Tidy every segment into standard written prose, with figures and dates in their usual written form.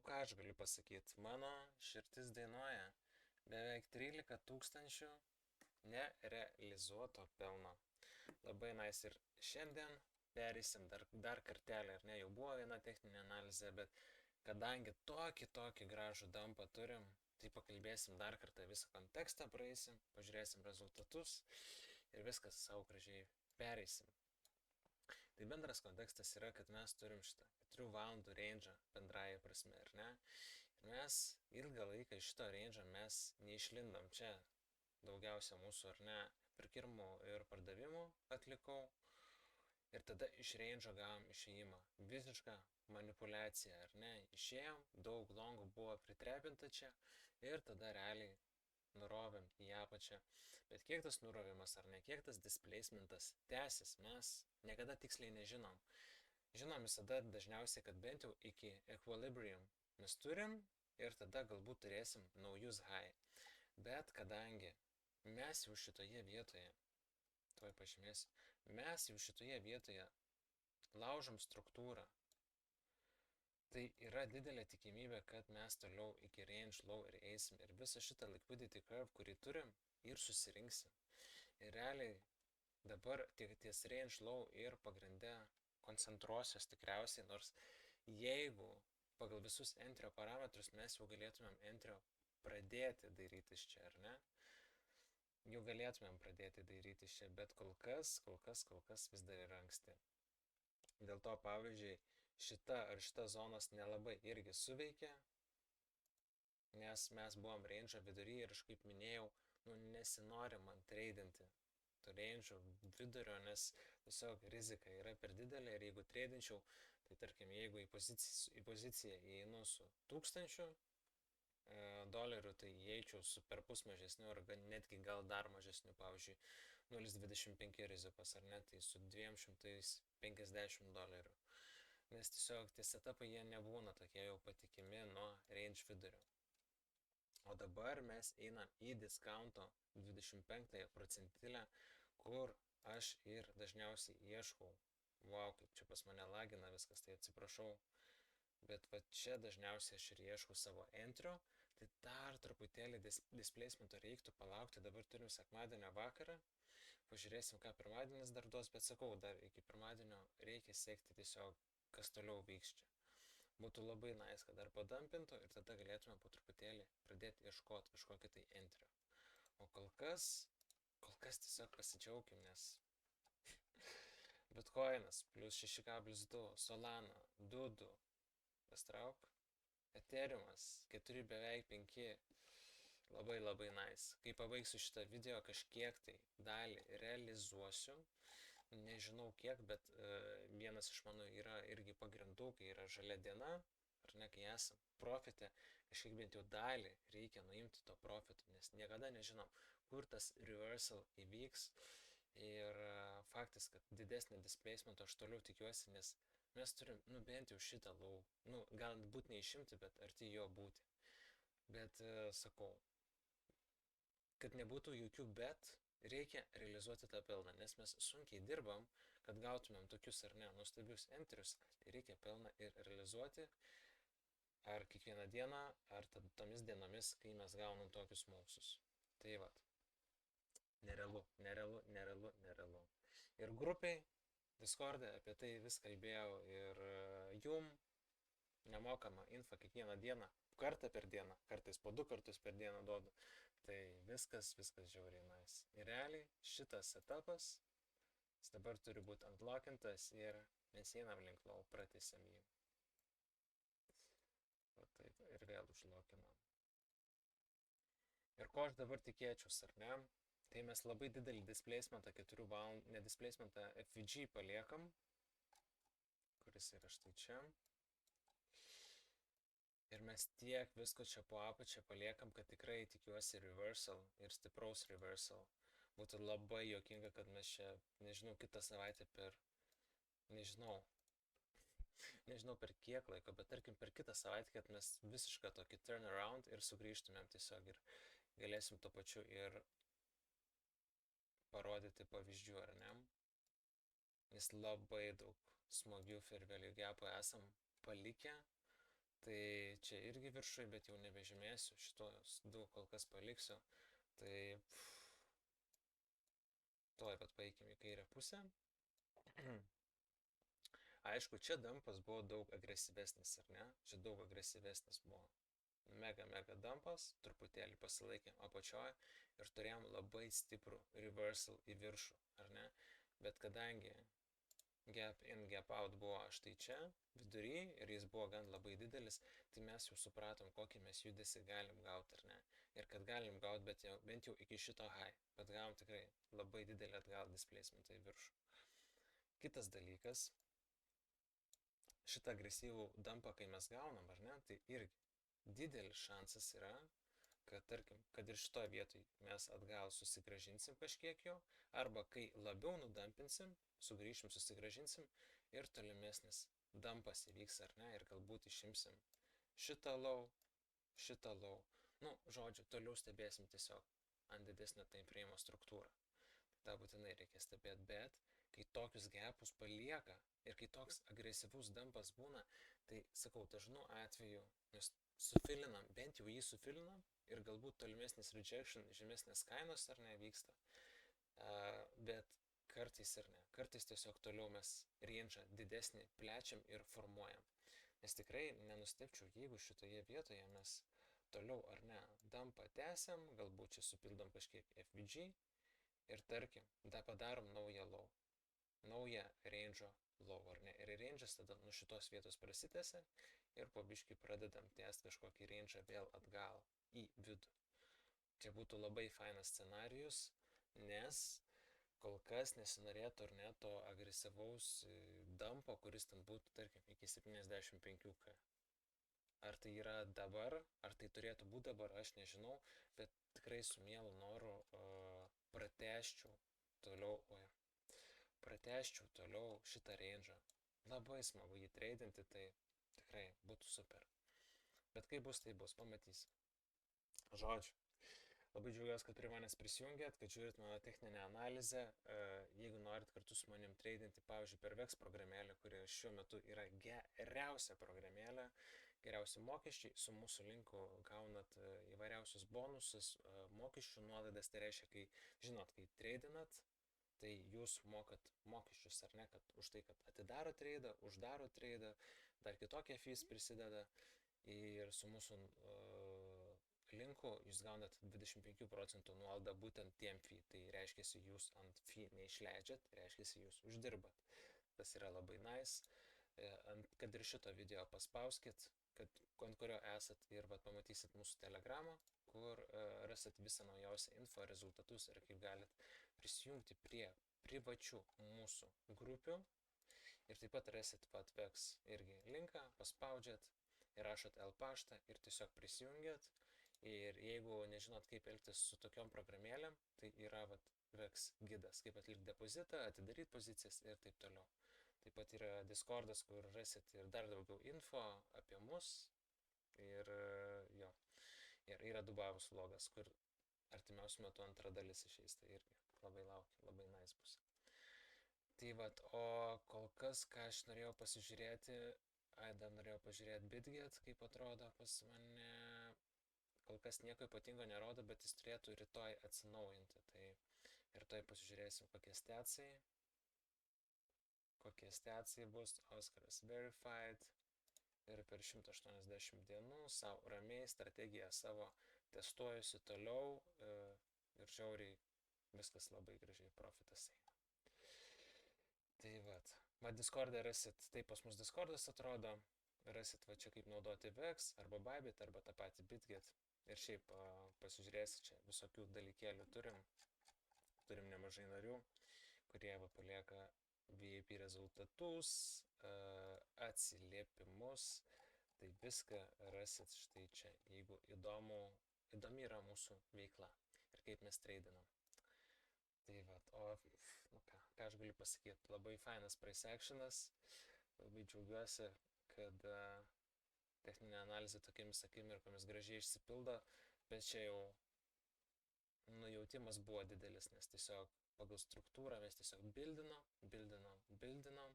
ką aš galiu pasakyti, mano širdis dainuoja beveik 13 tūkstančių nerealizuoto pelno. Labai nice ir šiandien perėsim dar kartelį, ar ne, jau buvo viena techninė analizė, bet kadangi tokį gražų dampą turim, tai pakalbėsim dar kartą visą kontekstą, praeisim, pažiūrėsim rezultatus ir viskas savo gražiai pereisim. Tai bendras kontekstas yra, kad mes turim šitą 4 valandų range'ą bendraja prasme, ar ne? Ir mes ilgą laiką iš šito range'o mes neišlindom čia. Daugiausia mūsų, ar ne, pirkimų ir pardavimų atlikau. Ir tada iš range'o gavom išėjimą. Visišką manipulaciją, ar ne? Išėjom, daug longų buvo pritrepinta čia ir tada realiai nurovėm į apačią. Bet kiek tas nurovimas ar ne, kiek tas displacementas tęsis, mes niekada tiksliai nežinom. Žinom visada dažniausiai, kad bent jau iki equilibrium mes turim ir tada galbūt turėsim naujus high. Bet kadangi mes jau šitoje vietoje, tuoj pažymėsiu, mes jau šitoje vietoje laužom struktūrą, tai yra didelė tikimybė, kad mes toliau iki range low ir eisim ir visą šitą liquidity curve, kurį turim, ir susirinksim. Ir realiai dabar ties range low ir pagrinde koncentruosios tikriausiai, nors jeigu pagal visus entrio parametrus mes jau galėtumėm entrio pradėti dairytis čia, ar ne? Jau galėtumėm pradėti dairytis čia, bet kol kas vis dar yra anksti. Dėl to, pavyzdžiui, šita zonos nelabai irgi suveikia, nes mes buvom range'o vidury ir aš kaip minėjau, nesinori man treidinti to range'o vidurio, nes tiesiog rizika yra per didelė ir jeigu treidinčiau, tai tarkim, jeigu į poziciją įeinu su 1000 dolerių, tai įeičiau su perpus mažesniu ar netgi gal dar mažesniu, pavyzdžiui, 0,25 rizikos ar net, tai su 250 dolerių. Nes tiesiog tie setupai jie nebūna tokie jau patikimi nuo range vidurio. O dabar mes einam į discounto 25 procentilę, kur aš ir dažniausiai ieškau. Wow, kaip čia pas mane lagina viskas, tai atsiprašau. Bet va čia dažniausiai aš ir ieškau savo entrio, tai dar truputėlį displacemento reiktų palaukti, dabar turim sekmadienio vakarą, pažiūrėsim, ką pirmadienis dar duos, bet sakau, dar iki pirmadienio reikia sekti tiesiog, kas toliau vyks čia. Būtų labai nice, kad dar padampintų ir tada galėtume po truputėlį pradėti ieškoti kažkokį tai entrio. O kol kas tiesiog pasidžiaugim, nes Bitcoinas plus 6,2, Solana 2,2, pastrauk, Ethereum'as 4 beveik 5, labai nice. Kai pabaigsiu šitą video, kažkiek tai dalį realizuosiu, nežinau kiek, bet vienas iš mano yra irgi pagrindų, kai yra žalia diena, ar ne, kai esam profite, kažkiek bent jau dalį reikia nuimti to profito, nes niekada nežinom, kur tas reversal įvyks. Ir faktas, kad didesnį displacement aš toliau tikiuosi, nes mes turim, bent jau šitą low, galbūt neišimti, bet arti jo būti. Bet sakau, kad nebūtų jokių bet, reikia realizuoti tą pelną, nes mes sunkiai dirbam, kad gautumėm tokius ar ne nuostabius entrius, tai reikia pelną ir realizuoti ar kiekvieną dieną, ar tomis dienomis, kai mes gaunam tokius moksus. Tai vat. Nerealu. Ir grupiai, Discord'e apie tai vis kalbėjau ir jum nemokamą infą kiekvieną dieną, kartą per dieną, kartais po 2 kartus per dieną duodu. Tai viskas žiauriai nice. Ir realiai šitas setupas, jis dabar turi būti unlockintas ir mes einam link low, pratęsiam jį. O taip, ir vėl užlockinam. Ir ko aš dabar tikėčiaus, ar ne? Tai mes labai didelį displacementą 4 valandų, ne displacementą FVG paliekam, kuris yra štai čia. Ir mes tiek visko čia po apačią paliekam, kad tikrai tikiuosi reversal ir stipraus reversal. Būtų labai juokinga, kad mes čia, nežinau, kitą savaitę nežinau per kiek laiko, bet tarkim per kitą savaitę, kad mes visišką tokį turnaround ir sugrįžtumėm tiesiog ir galėsim to pačiu ir parodyti pavyzdžių, ar ne? Nes labai daug smagių fair value gapų esam palikę, tai čia irgi viršui, bet jau nebežymėsiu, šitos du kol kas paliksiu. Tai tuoj pat paeikim į kairę pusę. Aišku, čia dumpas buvo daug agresyvesnis, ar ne? Čia daug agresyvesnis buvo. Mega dumpas, truputėlį pasilaikėm apačioje ir turėjom labai stiprų reversal į viršų, ar ne? Bet kadangi gap in, gap out buvo štai čia, vidury, ir jis buvo gan labai didelis, tai mes jau supratom, kokį mes judesi galim gauti, ar ne? Ir kad galim gauti, bet jau, bent jau iki šito high, bet gavom tikrai labai didelį atgal displacementą į viršų. Kitas dalykas, šitą agresyvų dumpą, kai mes gaunam, ar ne, tai irgi didelis šansas yra, kad tarkim, kad ir šitoje vietoje mes atgal susigražinsim kažkiek jo, arba kai labiau nudampinsim, sugrįšim, susigražinsim ir tolimesnis dumpas įvyks, ar ne, ir galbūt išimsim šitą low. Nu, žodžiu, toliau stebėsim tiesiog ant didesnio time frame struktūrą. Ta būtinai reikia stebėti, bet kai tokius gapus palieka ir kai toks agresyvus dumpas būna, tai sakau, dažnu atveju mes sufilinam, bent jau jį sufilinam ir galbūt tolimesnis rejection, žemesnės kainos ar ne vyksta, bet kartais ir ne. Kartais tiesiog toliau mes range'ą didesnį plečiam ir formuojam. Nes tikrai nenustepčiau, jeigu šitoje vietoje mes toliau ar ne dumpą tęsiam, galbūt čia supildom kažkiek FVG ir tarkim, da padarom naują low, naują range'o low, ar ne? Ir range'as tada nuo šitos vietos prasitęsia ir po biškį pradedam tęsti kažkokį range'ą vėl atgal į vidų. Čia būtų labai fainas scenarijus, nes kol kas nesinorėtų ar ne to agresyvaus dumpo, kuris ten būtų, tarkim, iki 75k. Ar tai yra dabar, ar tai turėtų būti dabar, aš nežinau, bet tikrai su mielu noru pratęsčiau toliau šitą range'ą. Labai smagu jį treidinti, tai tikrai būtų super. Bet kaip bus, tai bus, pamatysim. Žodžiu, labai džiaugiuosi, kad prie manęs prisijungėt, kad žiūrit mano techninę analizę. Jeigu norit kartu su manim treidinti, pavyzdžiui, per VEX programėlę, kuri šiuo metu yra geriausia programėlė, geriausi mokesčiai, su mūsų linku gaunat įvairiausius bonusus, mokesčių nuolaidas, tai reiškia, kai žinot, kai treidinat, tai jūs mokat mokesčius, ar ne, kad už tai, kad atidaro treidą, uždaro treidą, dar kitokie fees prisideda ir su mūsų linku jūs gaunat 25% nuolaidą būtent tiem fee, tai reiškia, jūs ant fee neišleidžiat, reiškia, jūs uždirbat. Tas yra labai nice, kad ir šito video paspauskit, ant kurio esat ir pamatysit mūsų telegramą, kur rasit visą naujausią info, rezultatus ir kaip galit prisijungti prie privačių mūsų grupių. Ir taip pat rasit VEX irgi linką, paspaudžiat, įrašot L paštą ir tiesiog prisijungiat. Ir jeigu nežinot, kaip elgtis su tokiom programėlėm, tai yra VEX gidas, kaip atlikti depozitą, atidaryti pozicijas ir taip toliau. Taip pat yra Discordas, kur rasit ir dar daugiau info apie mus. Ir jo. Ir yra Dubajaus vlogas, kur artimiausiu metu antra dalis išeis, tai irgi labai laukiu, labai nice bus. Tai o kol kas, ką aš norėjau pasižiūrėti, dar norėjau pažiūrėti Bitget, kaip atrodo pas mane. Kol kas nieko ypatingo nerodo, bet jis turėtų rytoj atsinaujinti, tai rytoj pasižiūrėsim, kokie stacijai bus. Oskaras verified ir per 180 dienų savo ramiai strategiją savo testuojusi toliau ir žiauriai viskas labai gražiai profitas eina. Tai Discord'e rasit, taip pas mus Discord'as atrodo, rasit čia kaip naudoti VEX arba Bybit arba tą patį Bitget. Ir šiaip pasižiūrėsit, čia visokių dalykėlių turim nemažai narių, kurie palieka VIP rezultatus, atsiliepimus, tai viską rasit štai čia, jeigu įdomi yra mūsų veikla ir kaip mes treidinam. Tai ką aš galiu pasakyti, labai fainas price actionas, labai džiaugiuosi, kad techninė analizė tokiamis akimirkomis gražiai išsipildo, bet čia jau nujautimas buvo didelis, nes tiesiog pagal struktūrą mes tiesiog bildinom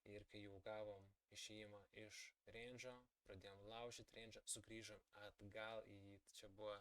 Ir kai jau gavom išėjimą iš range'o, pradėjom laužyti range'ą, sugrįžom atgal į jį. Čia buvo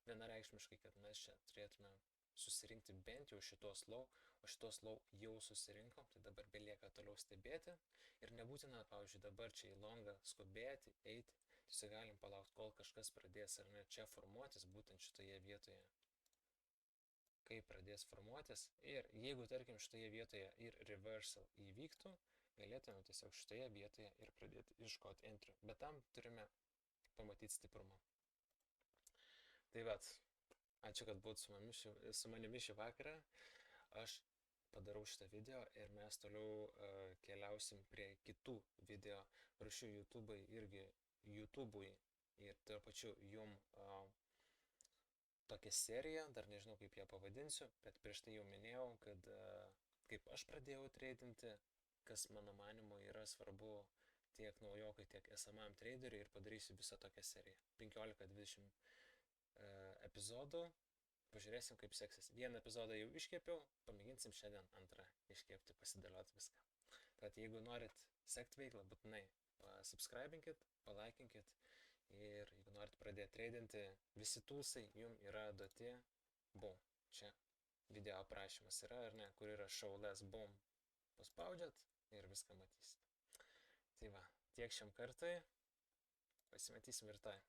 vienareikšmiškai, kad mes čia turėtume susirinkti bent jau šitos low, o šitos low jau susirinkom, tai dabar belieka toliau stebėti. Ir nebūtina, pavyzdžiui, dabar čia į longą skubėti, eiti, tiesiog galim palaukti, kol kažkas pradės ar ne čia formuotis, būtent šitoje vietoje. Kai pradės formuotis ir jeigu, tarkim, šitoje vietoje ir reversal įvyktų, galėtume tiesiog šitoje vietoje ir pradėti ieškoti entry. Bet tam turime pamatyti stiprumą. Tai vat, ačiū, kad buvot su manimi šį vakarą. Aš padarau šitą video ir mes toliau keliausim prie kitų video. Rašiau YouTube'ui ir tuo pačiu jum tokią seriją, dar nežinau kaip ją pavadinsiu, bet prieš tai jau minėjau, kad kaip aš pradėjau tradinti, kas mano manimu yra svarbu tiek naujokai, tiek esamam traderiui ir padarysiu visą tokią seriją. 15-20 epizodų, pažiūrėsim kaip seksis. Vieną epizodą jau iškepiau, pamėginsim šiandien antrą iškepti, pasidėlioti viską. Tad jeigu norit sekti veiklą, būtinai pasubscribinkit, palaikinkit ir jeigu norit pradėti tradinti, visi toolsai jums yra duoti, boom, čia video aprašymas yra, ar ne, kur yra show less, boom, paspaudžiat ir viską matysit. Tai va, tiek šiam kartui, pasimatysim rytoj.